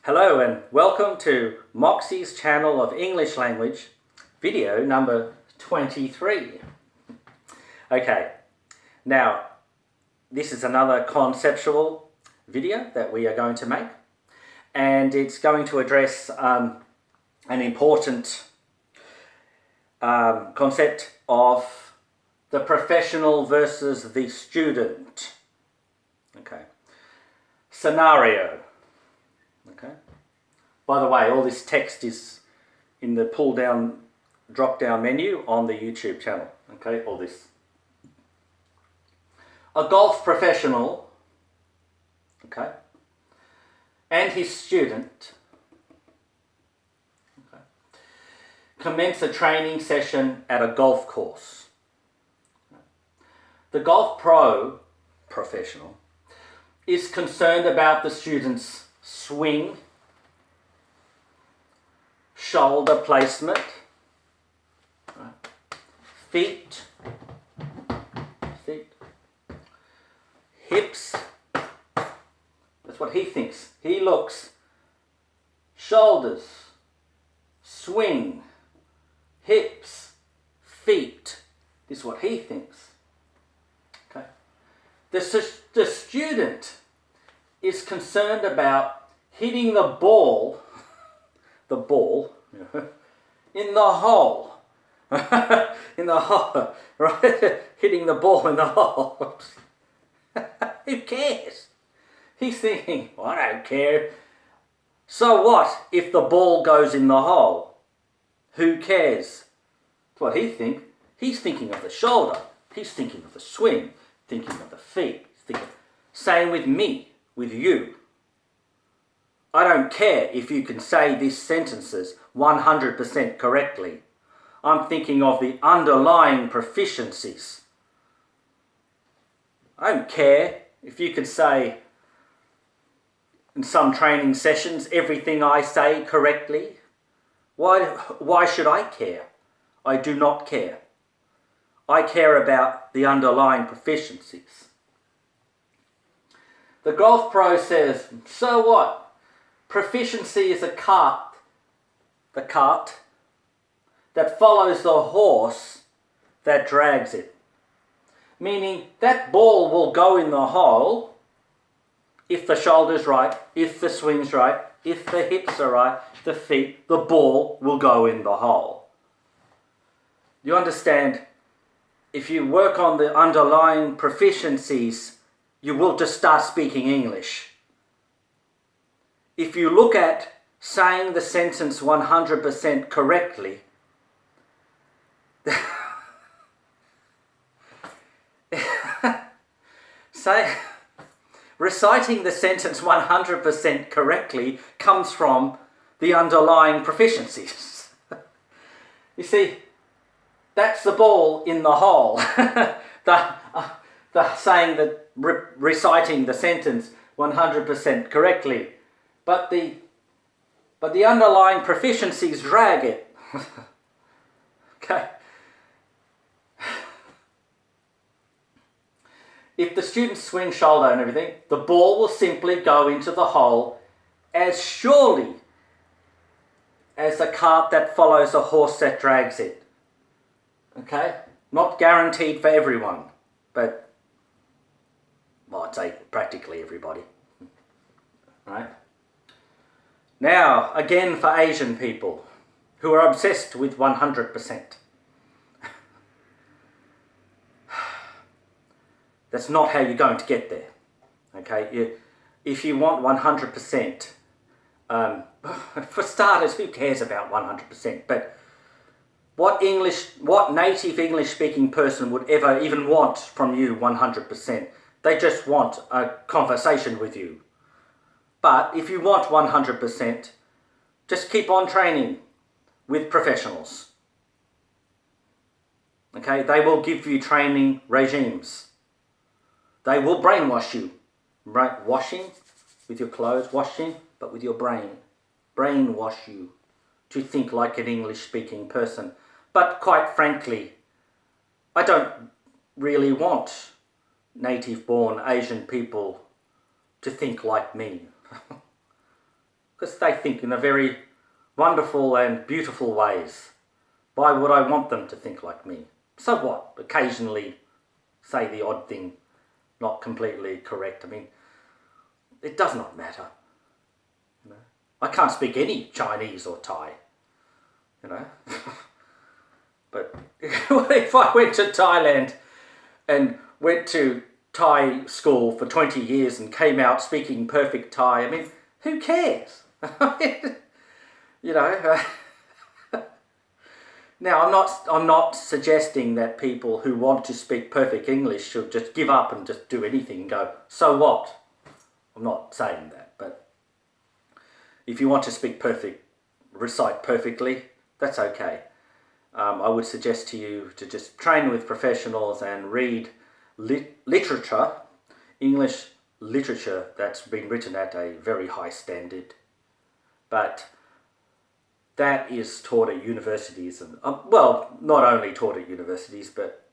Hello and welcome to Moxie's channel of English language, video number 23. Okay, now this is another conceptual video that we are going to make, and it's going to address an important concept of the professional versus the student. Okay, scenario. Okay. By the way, all this text is in the drop-down menu on the YouTube channel. Okay, all this. A golf professional, okay, and his student, okay, commence a training session at a golf course. The golf professional is concerned about the student's swing, shoulder placement, feet, hips. That's what he thinks. He looks, shoulders, swing, hips, feet. This is what he thinks. Okay. The student is concerned about hitting the ball in the hole. In the hole, right? Hitting the ball in the hole. Who cares? He's thinking, well, I don't care. So what if the ball goes in the hole? Who cares? That's what he thinks. He's thinking of the shoulder. He's thinking of the swing. Thinking of the feet. Same with me. With you. I don't care if you can say these sentences 100% correctly. I'm thinking of the underlying proficiencies. I don't care if you can say in some training sessions everything I say correctly. Why should I care? I do not care. I care about the underlying proficiencies. The golf pro says, so what? Proficiency is the cart that follows the horse that drags it. Meaning that ball will go in the hole if the shoulder's right, if the swing's right, if the hips are right, the feet, the ball will go in the hole. You understand, if you work on the underlying proficiencies, you will just start speaking English. If you look at saying the sentence 100% correctly, reciting the sentence 100% correctly comes from the underlying proficiencies. You see, that's the ball in the hole. the saying that reciting the sentence 100% correctly, but the underlying proficiencies drag it. Okay. If the student swings shoulder and everything, the ball will simply go into the hole as surely as the cart that follows the horse that drags it. Okay? Not guaranteed for everyone, but well, I'd say practically everybody. Right? Now, again for Asian people who are obsessed with 100%. That's not how you're going to get there. Okay? If you want 100%, for starters, who cares about 100%? But what native English speaking person would ever even want from you 100%? They just want a conversation with you. But if you want 100%, just keep on training with professionals. Okay? They will give you training regimes. They will brainwash you. Right? Washing with your clothes, washing, but with your brain. Brainwash you to think like an English-speaking person. But quite frankly, I don't really want native-born Asian people to think like me. Because they think in a very wonderful and beautiful ways. Why would I want them to think like me? So what? Occasionally say the odd thing, not completely correct. I mean, it does not matter. You know? I can't speak any Chinese or Thai. You know? But what if I went to Thailand and went to Thai school for 20 years and came out speaking perfect Thai? I mean, who cares? You know. Now, I'm not suggesting that people who want to speak perfect English should just give up and just do anything and go, so what? I'm not saying that, but if you want to speak perfect, recite perfectly, that's okay. I would suggest to you to just train with professionals and read literature, English literature that's been written at a very high standard. But that is taught at universities, and well, not only taught at universities, but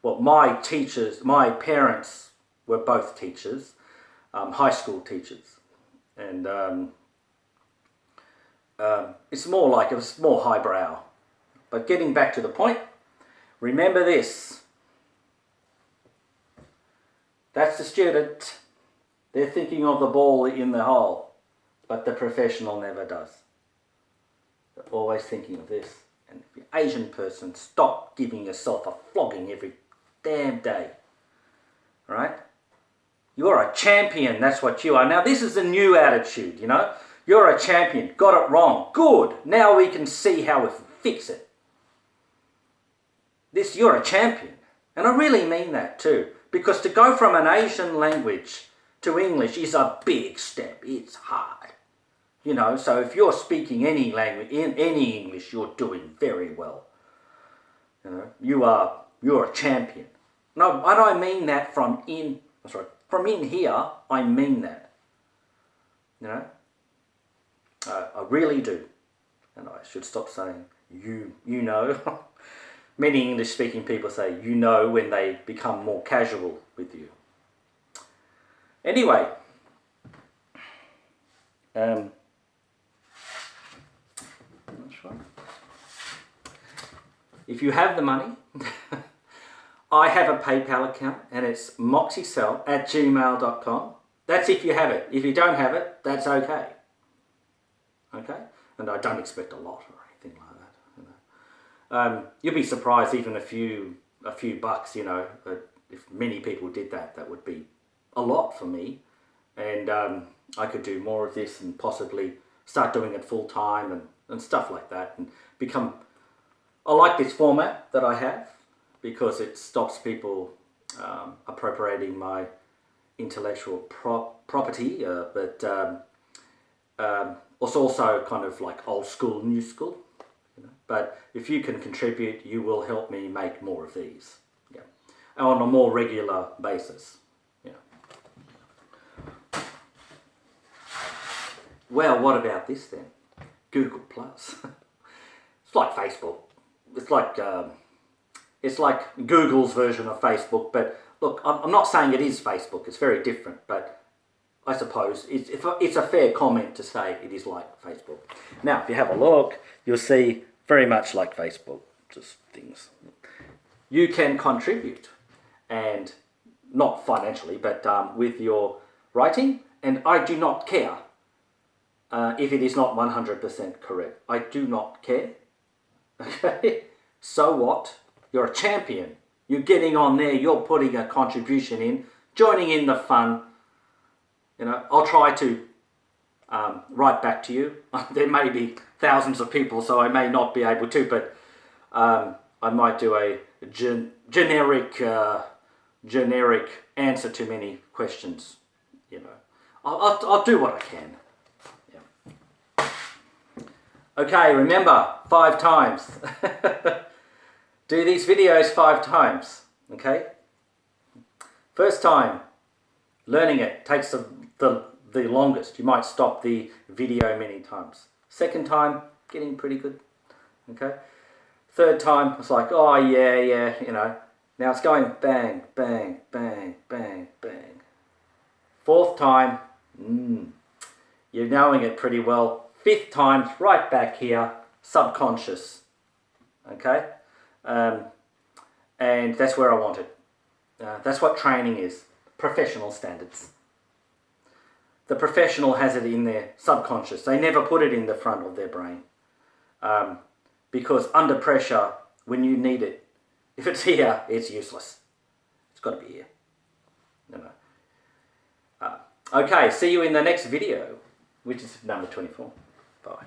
well, my parents were both teachers, high school teachers, and it's more highbrow. But getting back to the point, remember this. That's the student. They're thinking of the ball in the hole, but the professional never does. They're always thinking of this. And if you're an Asian person, stop giving yourself a flogging every damn day. Right? You're a champion, that's what you are. Now this is a new attitude, you know. You're a champion, got it wrong. Good, now we can see how we fix it. You're a champion. And I really mean that too. Because to go from an Asian language to English is a big step. It's hard. You know, so if you're speaking any language, in any English, you're doing very well. You know, you're a champion. No, and I mean that from in here, I mean that. You know, I really do. And I should stop saying you know. Many English-speaking people say you know when they become more casual with you. Anyway, if you have the money, I have a PayPal account and it's moxicell@gmail.com. That's if you have it. If you don't have it, that's okay. Okay? And I don't expect a lot or anything like that. You know? You'll be surprised even a few bucks, you know, if many people did that, that would be a lot for me. And I could do more of this and possibly start doing it full time and stuff like that and become... I like this format that I have because it stops people appropriating my intellectual property, but it's also kind of like old school, new school. You know? But if you can contribute, you will help me make more of these, yeah, on a more regular basis. Yeah. Well, what about this then? Google Plus. It's like Facebook. It's like Google's version of Facebook, but look, I'm not saying it is Facebook, it's very different, but I suppose it's a fair comment to say it is like Facebook. Now, if you have a look, you'll see very much like Facebook, just things. You can contribute, and not financially, but with your writing, and I do not care if it is not 100% correct. I do not care. Okay? So what? You're a champion. You're getting on there, you're putting a contribution in, joining in the fun. You know, I'll try to write back to you. There may be thousands of people, so I may not be able to, but I might do a generic answer to many questions. You know, I'll do what I can. Yeah. Okay, remember, 5 times. Do these videos 5 times. Okay. First time, learning it takes the longest. You might stop the video many times. Second time, getting pretty good. Okay. Third time, it's like, oh yeah, you know. Now it's going bang, bang, bang, bang, bang. Fourth time, You're knowing it pretty well. Fifth time's right back here, subconscious. Okay? And that's where I want it. That's what training is. Professional standards. The professional has it in their subconscious. They never put it in the front of their brain. Because under pressure, when you need it, if it's here, it's useless. It's got to be here. No. Okay, see you in the next video, which is number 24. Bye.